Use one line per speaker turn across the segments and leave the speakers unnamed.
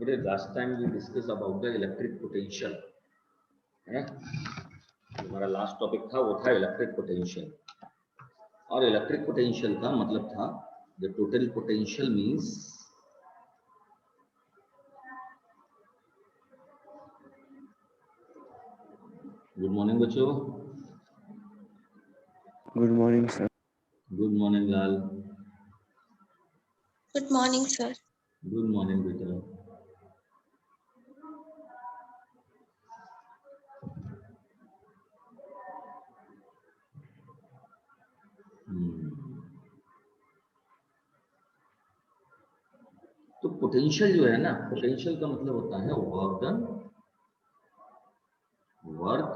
But last time we discussed about the electric potential, है हमारा last topic था वो था इलेक्ट्रिक पोटेंशियल। और इलेक्ट्रिक पोटेंशियल का मतलब था the total potential means good morning बच्चों।
Good morning sir.
Good morning Lal.
Good morning sir.
Good morning बेटा। तो पोटेंशियल जो है ना, पोटेंशियल का मतलब होता है work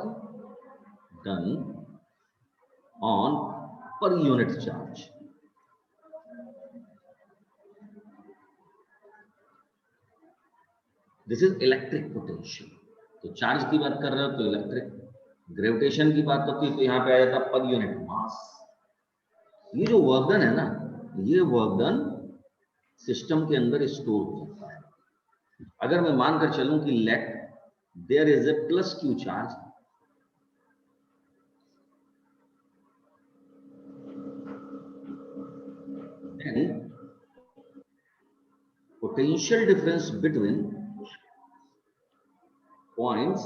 done on per unit charge. This is electric potential. तो चार्ज की बात कर रहे हो तो इलेक्ट्रिक, ग्रेविटेशन की बात होती है तो यहाँ पे आ जाता पर यूनिट मास। ये जो वर्क डन है ना, ये वर्क डन सिस्टम के अंदर स्टोर हो जाता है। अगर मैं मानकर चलूं कि let there is a plus q charge, then potential difference between points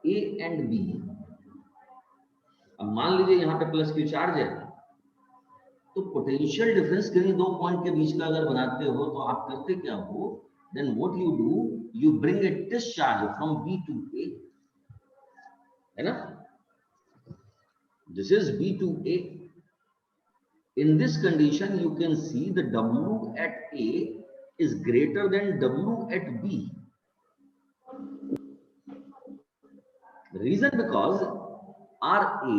A and B. अब मान लीजिए यहां पे प्लस क्यू चार्ज है, तो पोटेंशियल डिफरेंस कहीं दो पॉइंट के बीच का अगर बनाते हो तो आप करते क्या हो, then what you do, you bring a discharge from B to A, है ना। This is B to A. In this condition you can see the W at A is greater than W at B. Reason because RA,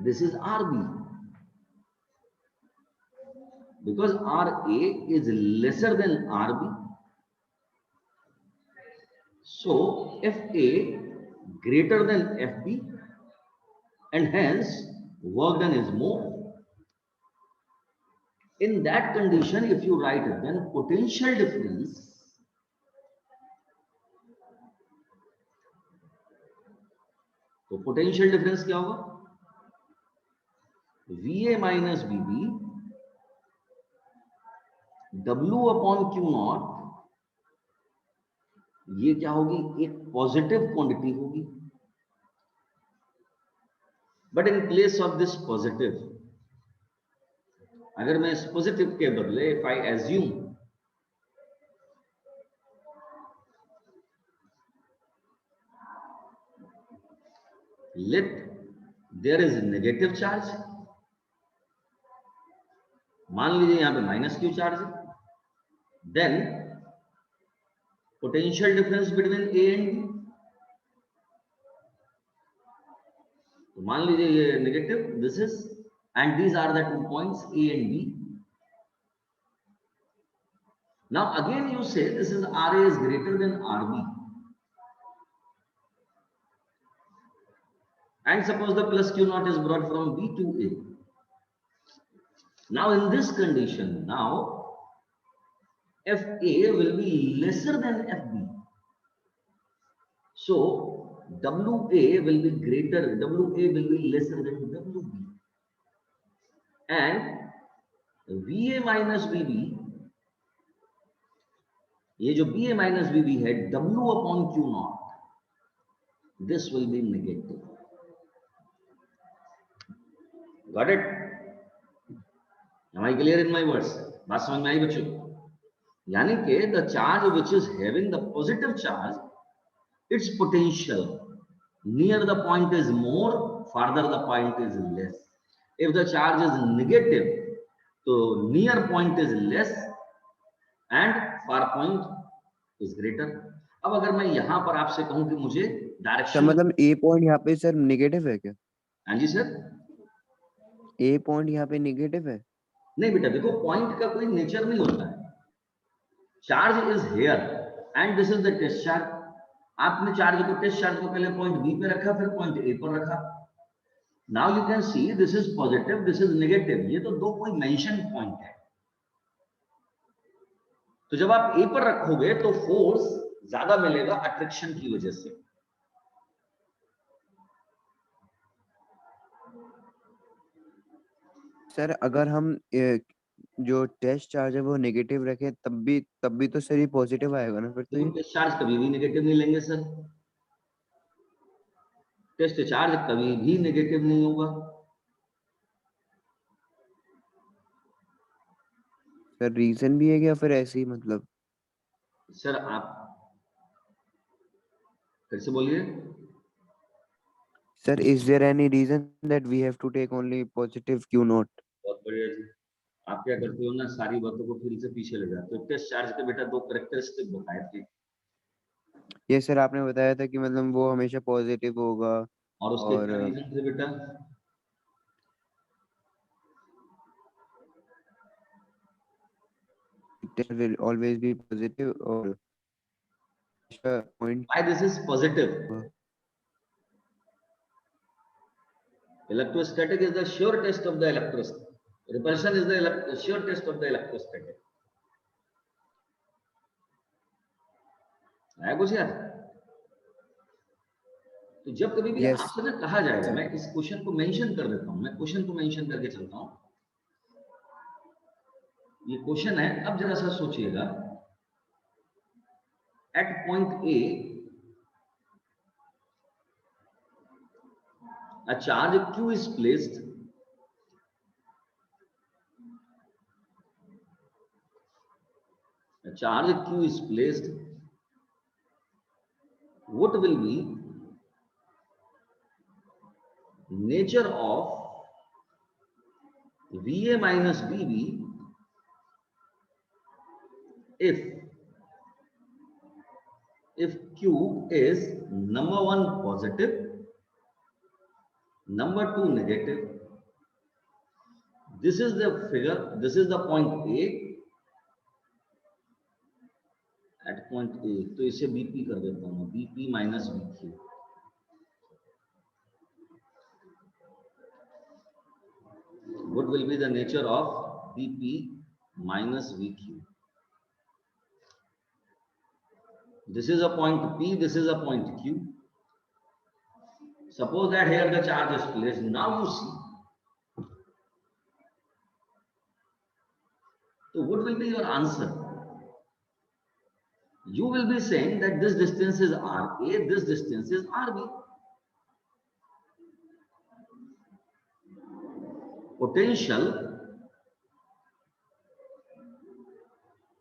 this is RB. Because RA is lesser than RB, so FA greater than FB, and hence work done is more. In that condition, if you write it, then potential difference तो potential difference क्या होगा, VA minus BB W upon Q naught. ये क्या होगी, एक positive quantity होगी, but in place of this positive, अगर मैं इस पॉजिटिव के बदले if I assume let there is negative charge, मान लीजिए यहां पे माइनस क्यू चार्ज है, then potential difference between A and B, तो मान लीजिए ये negative, this is, and these are the 2 points A and B. Now again you say this is RA is greater than RB, and suppose the plus Q naught is brought from B to A. Now in this condition, now FA will be lesser than FB, so WA will be greater, WA will be lesser than WB, and VA minus BB, ये जो BA minus BB है W upon Q naught, this will be negative. Got it? Am I clear in my words? बात समझ में आई बच्चों? यानी कि the charge which is having the positive charge, its potential near the point is more, farther the point is less. If the charge is negative, तो near point is less and far point is greater. अब अगर मैं यहाँ पर आपसे कहूँ कि मुझे डायरेक्शन,
मतलब ए पॉइंट यहाँ पे सर नेगेटिव है क्या?
हाँ जी सर।
ए पॉइंट यहाँ पे नेगेटिव है?
नहीं बेटा, देखो पॉइंट का कोई नेचर नहीं होता है। Charge is here and this is the test charge. आपने चार्ज को, टेस्ट चार्ज को पहले पॉइंट बी पे रखा, फिर पॉइंट ए पर रखा। Now you can see this is positive, this is negative. ये तो दो कोई मेंशन पॉइंट है, तो जब आप ए पर रखोगे तो फोर्स ज्यादा मिलेगा अट्रैक्शन की वजह से।
सर अगर हम जो टेस्ट चार्ज है वो नेगेटिव रखें तब भी तो सर ये पॉजिटिव आएगा ना फिर तो
देखो
ये।
टेस्ट चार्ज कभी भी नेगेटिव नहीं लेंगे सर, टेस्ट चार्ज कभी भी नेगेटिव नहीं होगा।
सर रीजन भी है क्या फिर ऐसे ही मतलब?
सर आप फिर से बोलिए।
Sir is there any reason that we have to take only positive q naught?
बहुत बढ़िया जी। आप क्या करते हो ना, सारी बातों को फिर से पीछे ले जाते हो। टेस्ट चार्ज के बेटा दो करेक्टरिस्टिक बताए थे,
ये सर आपने बताया था कि मतलब वो हमेशा पॉजिटिव होगा
और उसके
और
क्या रीजन थे बेटा?
it will always be positive और point
Why this is positive? Electrostatic is the sure test of the electrostatic. Repulsion is the sure test of the electrostatic. है कुछ यार? तो जब कभी भी
yes
आपसे ना कहा जाएगा,
sir
मैं इस क्वेश्चन को मेंशन कर देता हूं, मैं क्वेश्चन को मेंशन करके चलता हूं। ये क्वेश्चन है, अब जरा सा सोचिएगा। At point A a charge q is placed a charge q is placed, what will be nature of va minus bb if q is number one positive, number two negative. This is the figure, this is the point a at point a। तो इसे bp कर देता हूं, bp minus bq। what will be the nature of bp minus vq? This is a point p, this is a point q. Suppose that here the charge is placed. Now you see, so what will be your answer? You will be saying that this distance is ra, this distance is rb. Potential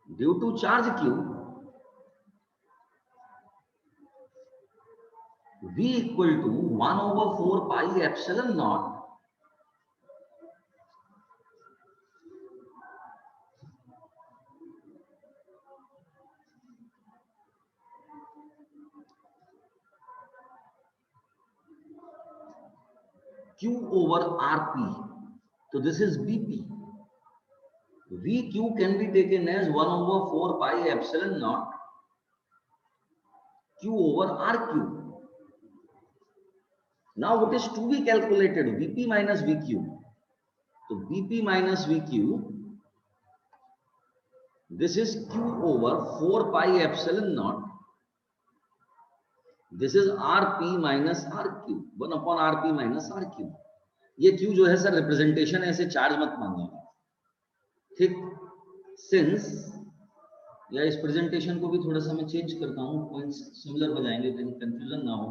due to charge q, v equal to 1 over 4 pi epsilon naught q over rp. So this is bp. vq can be taken as 1 over 4 pi epsilon naught q over rq. Now what is to be calculated? vp minus vq. So bp minus vq, this is q over 4 pi epsilon naught, this is rp minus rq, 1 upon rp minus rq. ये q जो है sir representation है, इसे charge मत मानिएगा, ठीक? Since, या इस presentation को भी थोड़ा सा मैं चेंज करता हूँ, पॉइंट्स सिमिलर हो जाएंगे, कहीं कंफ्यूजन ना हो।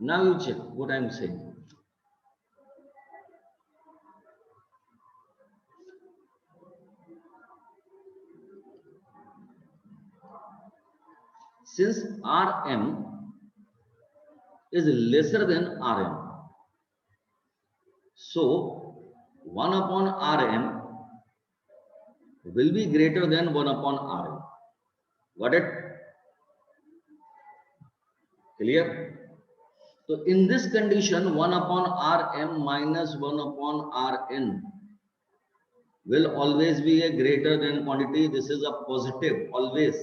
Now you check what I am saying. Since Rm is lesser than Rm, So 1 upon Rm will be greater than 1 upon Rm. Got it? Clear? So in this condition, 1 upon Rm minus 1 upon Rn will always be a greater than quantity. This is a positive, always.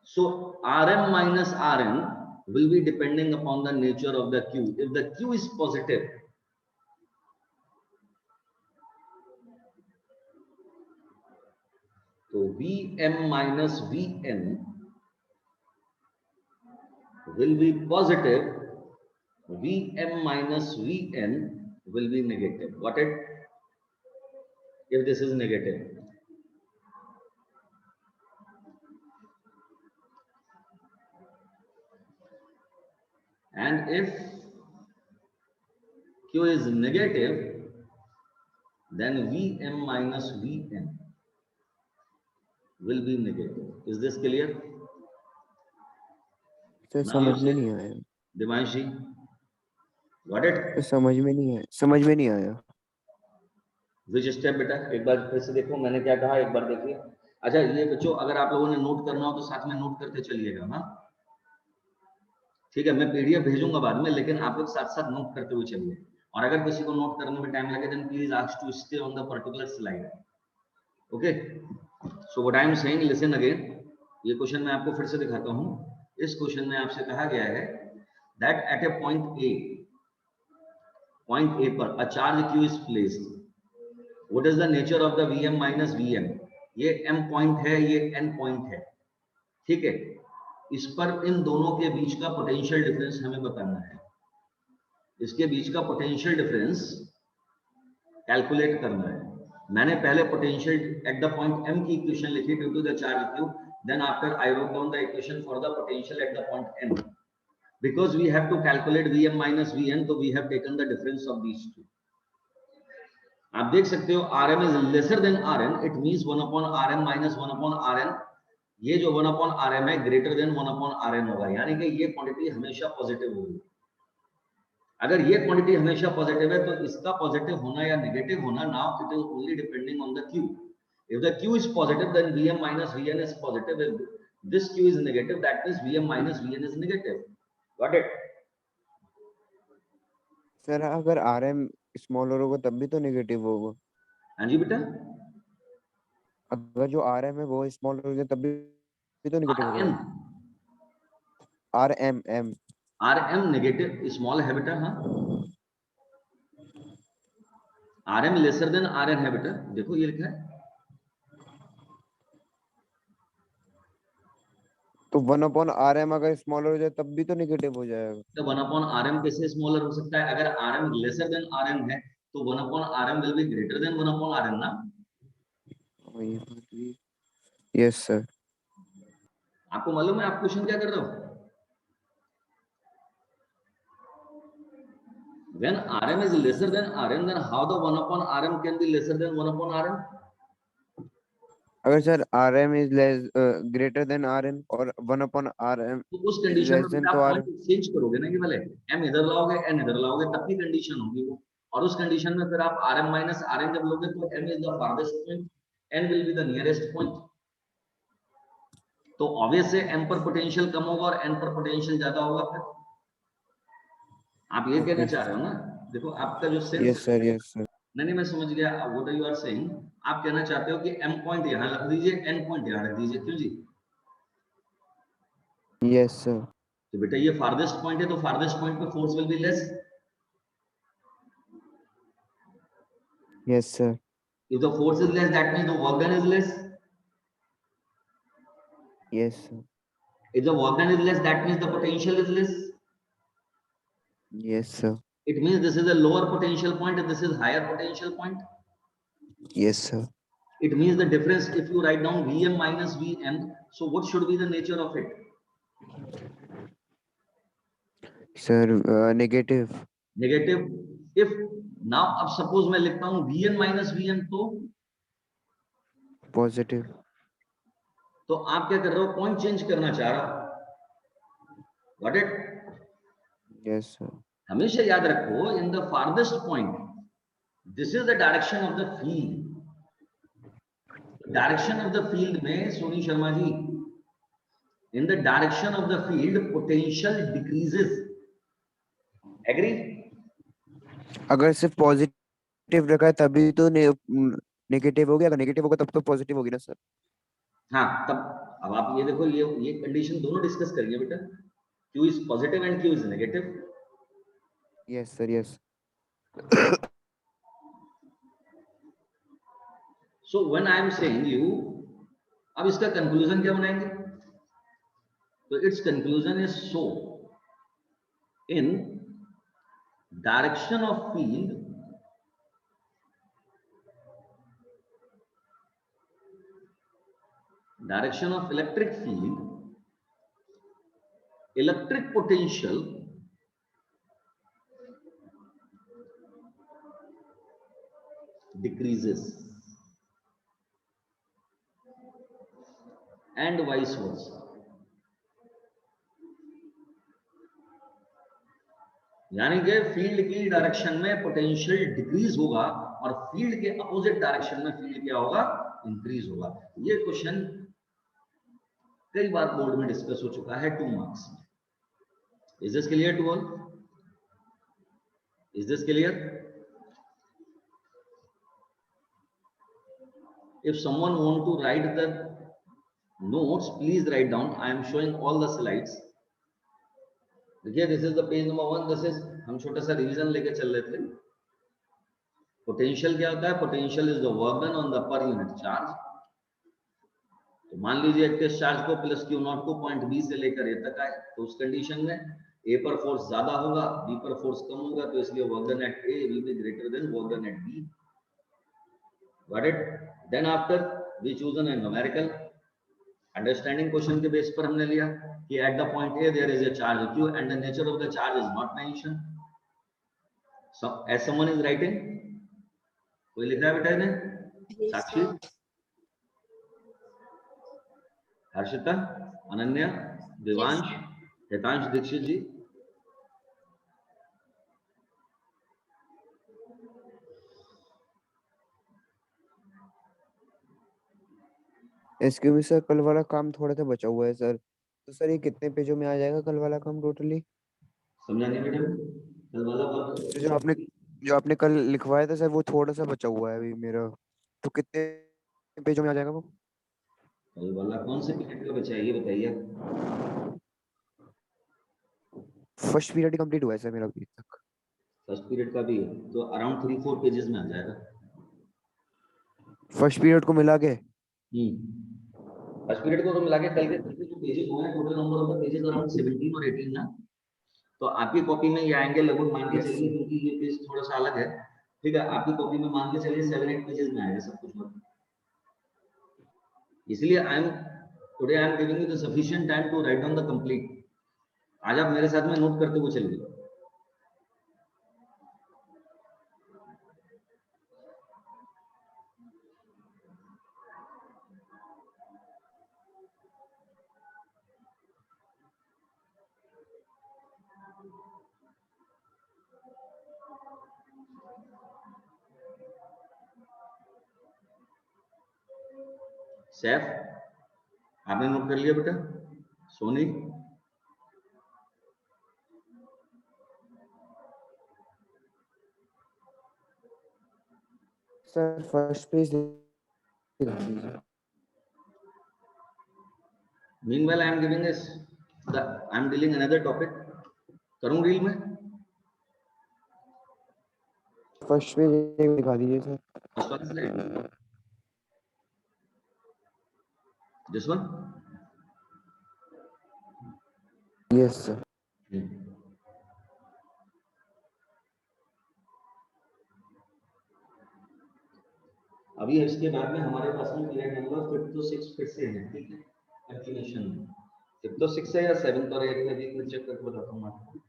So Rm minus Rn will be depending upon the nature of the Q. If the Q is positive, so Vm minus Vn will be positive, Vm minus Vn will be negative. Got it? If this is negative. And if Q is negative, then Vm minus Vn will be negative. Is this clear?
Sir समझ में नहीं आया।
Divanshi, got it?
समझ में नहीं आया।
Which step बेटा? एक बार फिर से देखो मैंने क्या कहा, एक बार देखिए। अच्छा ये बच्चों अगर आप लोगों ने नोट करना हो तो साथ में नोट करते चलिएगा। हाँ ठीक है, मैं पीडीएफ भेजूंगा बाद में, लेकिन आप लोग साथ साथ नोट करते हुए चलिए। और अगर किसी को नोट करने में टाइम लगे then please ask to stay on the particular slide. Okay, so what I am saying, listen again. ये क्वेश्चन मैं आपको फिर से दिखाता हूं। इस क्वेश्चन में आपसे कहा गया है that at a point A पर a charge q is placed. What is the nature of the vm minus vn? ये m पॉइंट है, ये n पॉइंट है, ठीक है। इस पर इन दोनों के बीच का पोटेंशियल डिफरेंस हमें बताना है। इसके बीच का पोटेंशियल डिफरेंस कैलकुलेट करना है। मैंने पहले potential at the point m की इक्वेशन लिखी due to the charge q, then after I wrote down the equation for the potential at the point n. Because we have to calculate Vm minus Vn, so we have taken the difference of these two. आप देख सकते हो Rm is lesser than Rn, it means 1 upon Rm minus 1 upon Rn. ये जो 1 upon Rm है greater than 1 upon Rn होगा, यानी कि ये क्वांटिटी हमेशा पॉजिटिव होगी। अगर ये क्वांटिटी हमेशा पॉजिटिव है तो इसका पॉजिटिव होना या नेगेटिव होना, now it is only depending on the Q. If the Q is positive, then Vm minus Vn is positive. If this Q is negative, that means Vm minus Vn is negative. Got it?
Sir अगर Rm smaller होगा तब भी तो negative होगा।
हाँ जी बेटा।
अगर जो Rm है वो स्मॉलर होगा तब भी तो नेगेटिव होगा। Rm
नेगेटिव स्मॉल है बेटा। हाँ Rm लेसर देन Rn है बेटा, देखो ये लिखा है।
तो 1 upon Rm अगर स्मॉलर हो जाए तब भी तो नेगेटिव हो जाएगा।
तो 1 upon Rm कैसे स्मॉलर हो सकता है? अगर Rm लेसर देन Rn है तो 1 upon Rm will be greater than 1 upon Rn ना।
Yes sir.
आपको मालूम है आप क्वेश्चन क्या कर रहे हो? When Rm is lesser than Rn, then how the 1 upon Rm can be lesser than 1 upon Rn?
अगर sir Rm is less greater than Rn और 1 upon Rm
तो उस
is
कंडीशन
less
में
than
बेटा
तो
आप
Rm
पॉइंट चेंज करोगे ना, ये वाले m इधर लाओगे n इधर लाओगे तब की कंडीशन होगी वो। और उस कंडीशन में फिर आप Rm minus Rn जब लोगे तो m is the farthest point, n will be the nearest point। तो ऑब्वियस है m पर पोटेंशियल कम होगा और n पर पोटेंशियल ज्यादा होगा। फिर आप ये कहना चाह रहे हो ना, देखो आपका जो सेंस।
Yes sir.
नहीं मैं समझ गया व्हाट यू आर सेइंग। आप कहना चाहते हो कि m पॉइंट यहां रख दीजिए, n पॉइंट यहां रख दीजिए, क्यों जी?
Yes sir.
तो बेटा ये फारदेस्ट पॉइंट है तो फारदेस्ट पॉइंट पे force will be less.
Yes sir.
If the force is less, that means the work done is less.
Yes sir.
If the work done is less, that means the potential is less.
Yes sir.
It means this is a lower potential point and this is higher potential point.
Yes sir.
It means the difference, if you write down Vm minus Vn, so what should be the nature of it?
Sir, negative.
Negative. If now अब suppose मैं लिखता हूँ Vn minus Vn तो
Positive.
तो आप क्या कर रहे हो? पॉइंट चेंज करना चाह रहा हो। Got it?
Yes sir.
हमेशा याद रखो, in the farthest point, this is the direction of the field. Direction of the field में Soni Sharma ji, in the direction of the field potential decreases. Agree?
अगर सिर्फ पॉजिटिव रखा है तभी तो नेगेटिव हो गया, अगर नेगेटिव होगा तब तो पॉजिटिव होगी ना सर.
हाँ, तब अब आप ये देखो, ये कंडीशन दोनों डिस्कस करेंगे बेटा. Q is positive and Q is negative.
Yes sir, yes.
So when I am saying you, अब इसका कंक्लूजन क्या बनाएंगे? तो it's conclusion is so, in direction of field, direction of electric field, electric potential decreases and vice versa. यानी कि field की direction में potential decrease होगा और फील्ड के अपोजिट डायरेक्शन में फील्ड क्या होगा? इंक्रीज होगा. ये क्वेश्चन कई बार बोर्ड में डिस्कस हो चुका है 2 मार्क्स में. Is this clear to all? Is this clear? If someone want to write the notes, please write down. I am showing all the slides. देखिए, this is the page number 1. This is, हम छोटा सा revision लेके चल रहे थे. Potential क्या होता है? Potential is the work done on the per unit charge. तो मान लीजिए एक टेस्ट चार्ज को प्लस क्यू नॉट को पॉइंट बी से लेकर ए तक आए, तो उस कंडीशन में ए पर फोर्स ज्यादा होगा, बी पर फोर्स कम होगा, तो इसलिए work done at A will be greater than work done at B. Got it? Then after we choose an numerical understanding question के बेस पर हमने लिया कि at the point A there is a charge q and the nature of the charge is not mention. As someone is writing, कोई लिख रहा है बेटा इन्हें? Sakshi, Harshita, Ananya, Devansh, Hitansh Dikshit ji.
Excuse me sir, कल वाला काम थोड़ा सा बचा हुआ है सर. तो सर ये कितने पेजों में आ जाएगा कल वाला काम टोटली?
समझा नहीं बेटा? कल वाला वर्क
जो आपने कल लिखवाया था सर, वो थोड़ा सा बचा हुआ है अभी मेरा. तो कितने पेजों में आ जाएगा वो?
कल वाला कौन से पीरियड का बचा है ये बताइए.
फर्स्ट पीरियड कंप्लीट हुआ है सर मेरा अभी तक.
फर्स्ट पीरियड का भी है तो अराउंड 3-4 पेजेस में आ जाएगा.
फर्स्ट पीरियड को मिला के?
फर्स्ट पीरियड को तो मिला के कल के जो पेजेस हुए हैं, total number of the pages around 17 और 18 ना. तो आपकी कॉपी में ये आएंगे लगभग, मान के चलिए, क्योंकि ये पेज थोड़ा सा अलग है. ठीक है, आपकी कॉपी में मान के चलिए 7-8 पेजेस में आएगा सब कुछ. इसलिए today I am giving you the sufficient time to write down the complete. आज आप मेरे साथ में नोट करते हुए चलिए. सैफ, आपने नोट कर लिया बेटा? Soni,
sir first page.
Meanwhile I am giving this, I am dealing another topic. करूं डील में?
फर्स्ट पेज दिखा दीजिए सर.
फर्स्ट वाला slide, this one.
Yes sir.
अभी इसके बाद में हमारे पास में पीरियड नंबर 5 to 6 फिर से है. ठीक है, कंटिन्यूएशन में 5 to 6 है या 7 और 8 में भी मैं चेक करके बताता हूं आपको.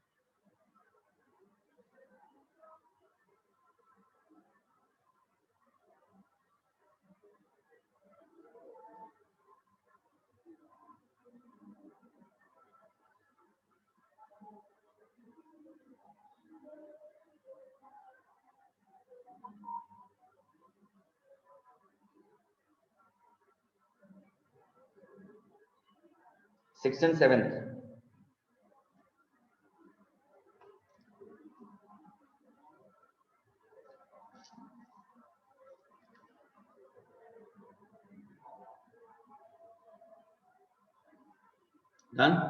6th and 7th. Done?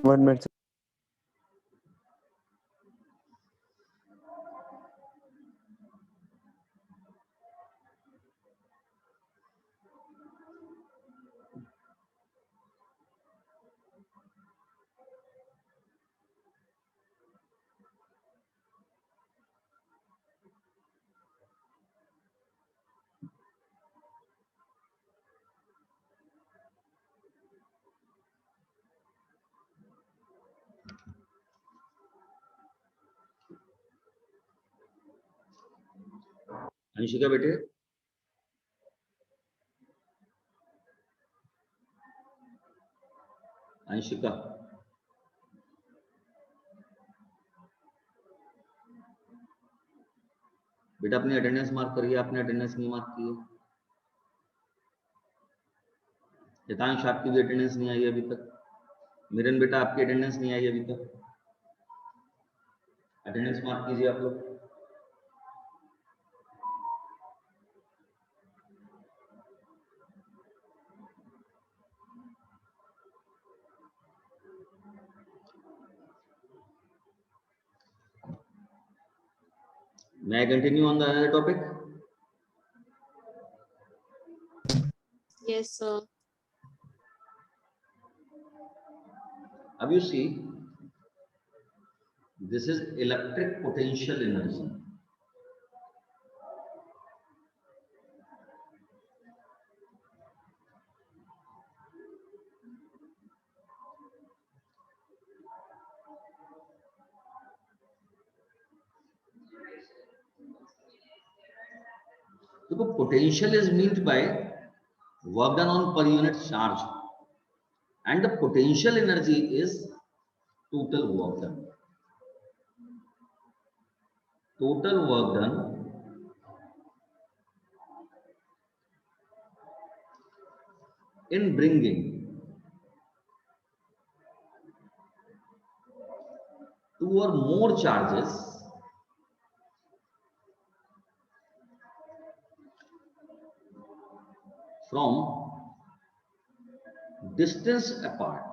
1 minute, sir.
Anshika बेटे, अंशिका, बेटा अपनी अटेंडेंस मार्क करिए, आपने अटेंडेंस नहीं मार्क की है। हितांश, आपकी भी अटेंडेंस नहीं आई अभी तक। मिरन बेटा, आपकी अटेंडेंस नहीं आई अभी तक, अटेंडेंस मार्क कीजिए आप लोग। May I continue on the another topic?
Yes, sir.
अब you see, this is electric potential energy. So the potential is meant by work done on per unit charge, and the potential energy is total work done. Total work done in bringing two or more charges from distance apart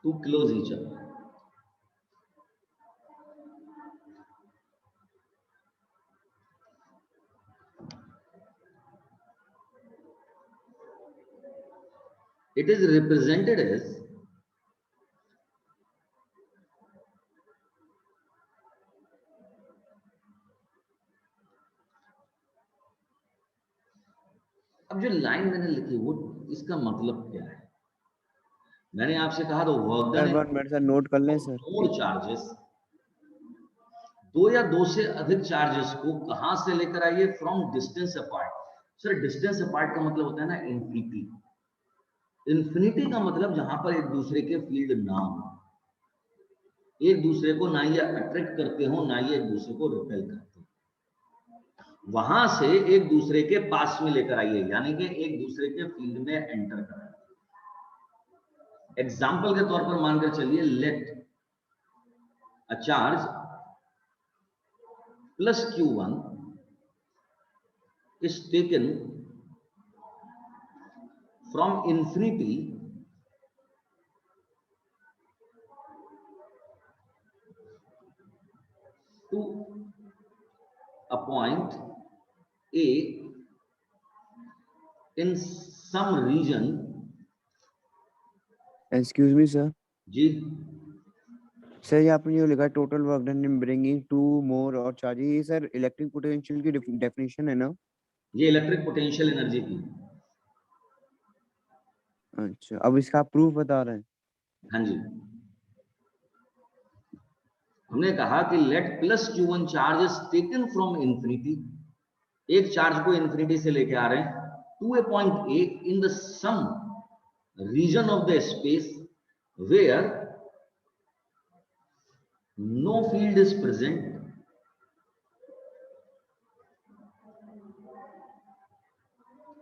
to close each other. It is represented as अब जो line मैंने लिखी वो इसका मतलब क्या है? मैंने आपसे कहा तो work
sir
done
1 minute sir, note कर लें सर।
मोर चार्जेस, दो या दो से अधिक चार्जेस को कहां से लेकर आइए? From distance apart. Sir distance apart का मतलब होता है ना इन्फिनिटी। इन्फिनिटी का मतलब जहां पर एक दूसरे के फील्ड ना हो, एक दूसरे को ना ये अट्रैक्ट करते हो ना ये एक दूसरे को रिपेल करते हो, वहां से एक दूसरे के पास में लेकर आइए, यानी कि एक दूसरे के फील्ड में एंटर कराइए। एग्जाम्पल के तौर पर मानकर चलिए, let a charge plus Q1 is taken from infinity to a point A in some region.
Excuse me sir.
जी
सर ये आपने जो लिखा total work done in bringing to more और चार्ज, ये सर इलेक्ट्रिक पोटेंशियल की definition है ना?
ये इलेक्ट्रिक पोटेंशियल एनर्जी की।
अच्छा, अब इसका आप प्रूफ बता रहे हैं?
हाँ जी, हमने कहा कि let plus Q1 charge is taken from infinity, एक चार्ज को इंफिनिटी से लेके आ रहे हैं to a point A in the some region of the space where no field is present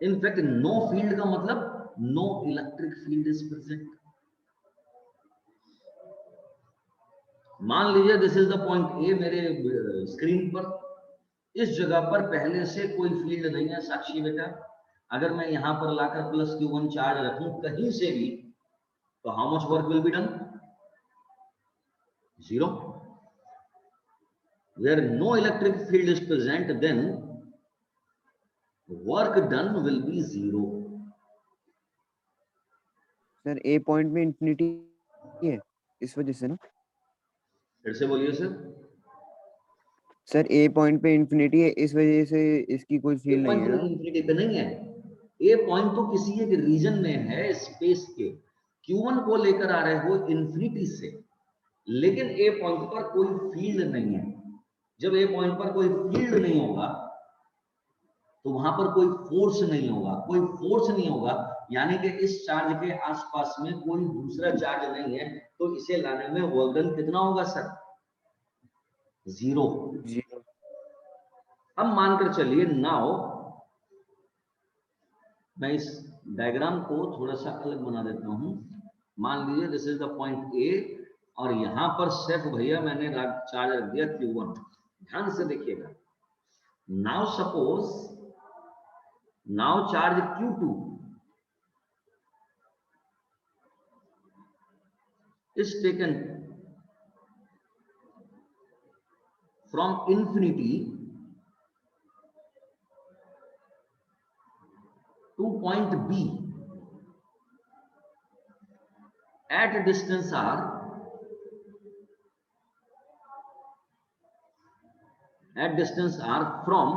in fact no field का मतलब no electric field is present. मान लीजिए this is the point A मेरे स्क्रीन पर, इस जगह पर पहले से कोई फील्ड नहीं है साक्षी बेटा। अगर मैं यहां पर लाकर प्लस Q1 चार्ज रखूं कहीं से भी, तो how much work will be done? 0। Where no electric field is present, then work done will be 0।
Sir A point में इंफिनिटी है इस वजह से ना।
फिर से बोलिए सर।
सर ए पॉइंट पे इंफिनिटी है इस वजह से इसकी कोई
ए
फील्ड नहीं
पॉइंट
है ना।
इंफिनिटी पे नहीं है, ए पॉइंट तो किसी एक रीजन में है स्पेस के। Q1 को लेकर आ रहे हो इंफिनिटी से, लेकिन ए पॉइंट पर कोई फील्ड नहीं है। जब ए पॉइंट पर कोई फील्ड नहीं होगा तो वहां पर कोई फोर्स नहीं होगा। कोई फोर्स नहीं होगा यानी कि इस चार्ज के आसपास में कोई दूसरा चार्ज नहीं है, तो इसे लाने में वर्क डन कितना होगा सर? 0।
0।
अब मानकर चलिए नाउ मैं इस डायग्राम को थोड़ा सा अलग बना देता हूं। मान लीजिए दिस इज द पॉइंट ए, और यहां पर सिर्फ भैया मैंने चार्ज रख दिया Q1। ध्यान से देखिएगा। Now suppose now charge Q2 is taken from infinity to point B at a distance r, from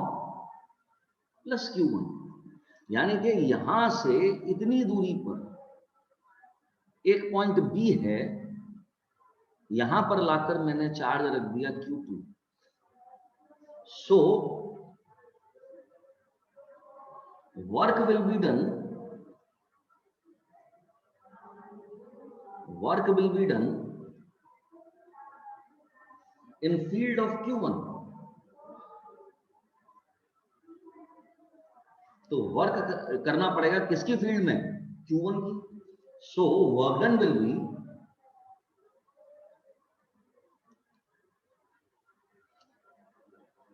plus Q1। यानी कि यहां से इतनी दूरी पर एक पॉइंट B है, यहां पर लाकर मैंने चार्ज रख दिया Q2। So work will be done in field of Q1। तो वर्क करना पड़ेगा किसकी फील्ड में? Q1 की। So work done will be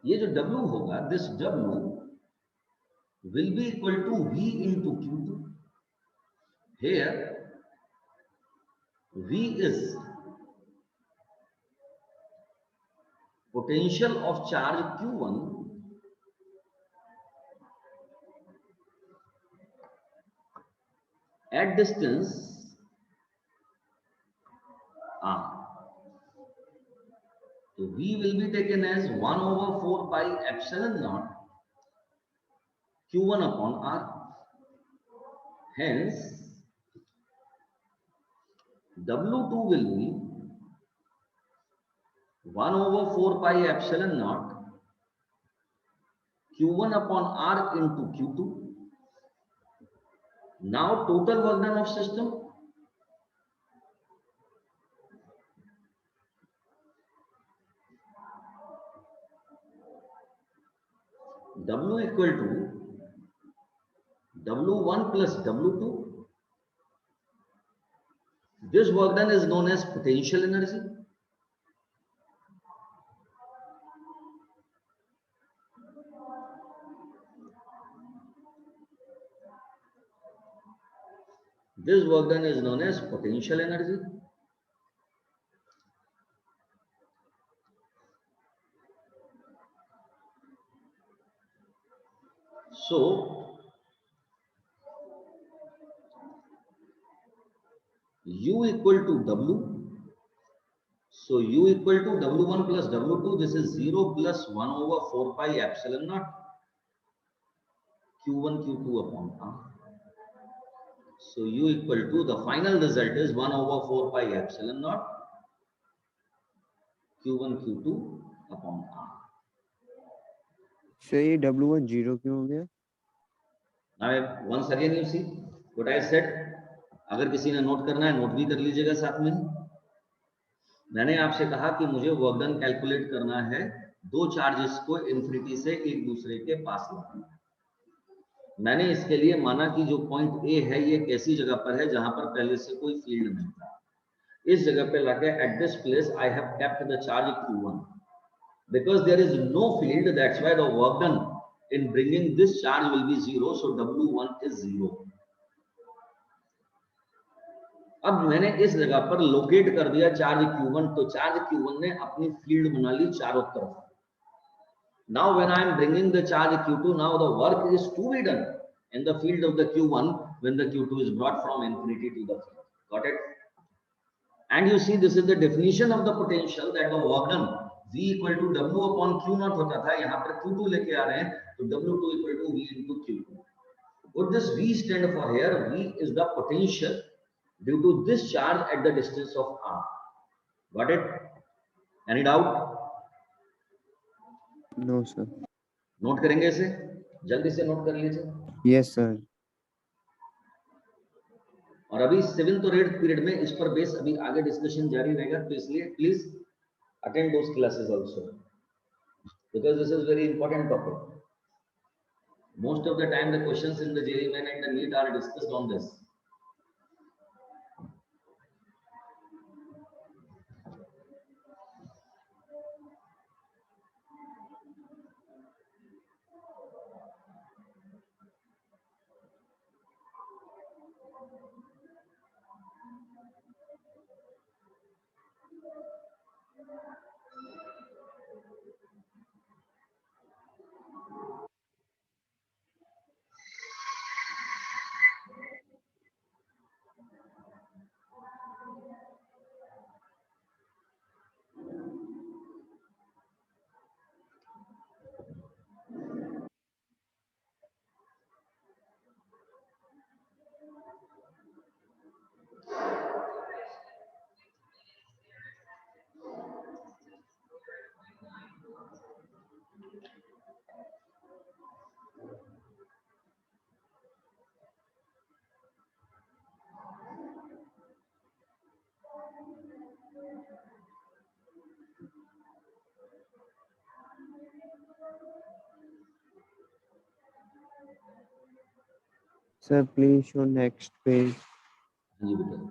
ये जो W होगा, this W will be equal to V into Q2। Here V is potential of charge Q1 at distance r। So V will be taken as 1/4 pi epsilon naught Q1 upon r। Hence W2 will be 1/4 pi epsilon naught Q1 upon r into Q2। Now total work done of system W equal to W1 plus W2। This work done is known as potential energy। This work done is known as potential energy। So U equal to W। So U equal to W1 plus W2, this is 0 plus 1/4 pi epsilon naught Q1 Q2 upon R। So U equal to, the final result is 1/4 pi epsilon naught Q1 Q2 upon R।
Sir ये W1 0 क्यों हो गया?
Now once again you see what I said। अगर किसी ने note करना है note भी कर लीजिएगा साथ में। मैंने आपसे कहा कि मुझे वर्क डन कैलकुलेट करना है दो चार्जेस को इंफिनिटी से एक दूसरे के पास लाना। मैंने इसके लिए माना कि जो पॉइंट ए है ये एक ऐसी जगह पर है जहां पर पहले से कोई फील्ड नहीं था। इस जगह पे लाके at this place I have kept the charge q1 because there is no field, that's why the work done in bringing this charge will be 0, so w1 is 0. अब मैंने इस जगह पर लोकेट कर दिया चार्ज q1, तो charge q1 ने अपनी फील्ड बना ली चारों तरफ। Now when I am bringing the charge q2, now the work is to be done in the field of the q1 when the q2 is brought from infinity to the field. Got it? And you see, this is the definition of the potential that the work done v equal to w upon q naught होता था, यहाँ पर q2 लेके आ रहे हैं तो w2 equal to v into q2. What does v stand for here? V is the potential due to this charge at the distance of r. Got it? Any doubt?
No sir.
Note करेंगे इसे, जल्दी से note कर लीजिए।
Yes sir.
और अभी 7th और 8th period में इस पर बेस अभी आगे डिस्कशन जारी रहेगा, तो इसलिए please attend those classes also because this is very important topic. Most of the time the questions in the JEE Main and the NEET are discussed on this.
Sir please show next page.
जी बेटा।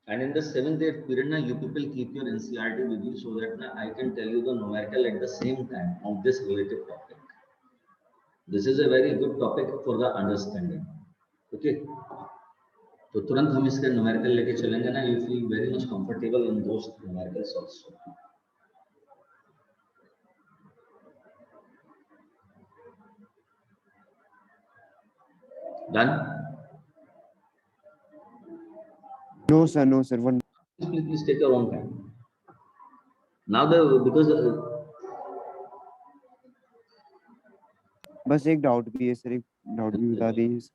And in the 7th, 8th period, now you people keep your NCERT with you so that now I can tell you the numerical at the same time on this related topic. This is a very good topic for the understanding. Okay. तो तुरंत हम इसके numerical लेके चलेंगे ना, you feel very much comfortable in those numericals also. Done?
No sir, no sir, one
please take your own time. Now because
बस एक doubt भी है सर, एक डाउट भी बता दीजिए।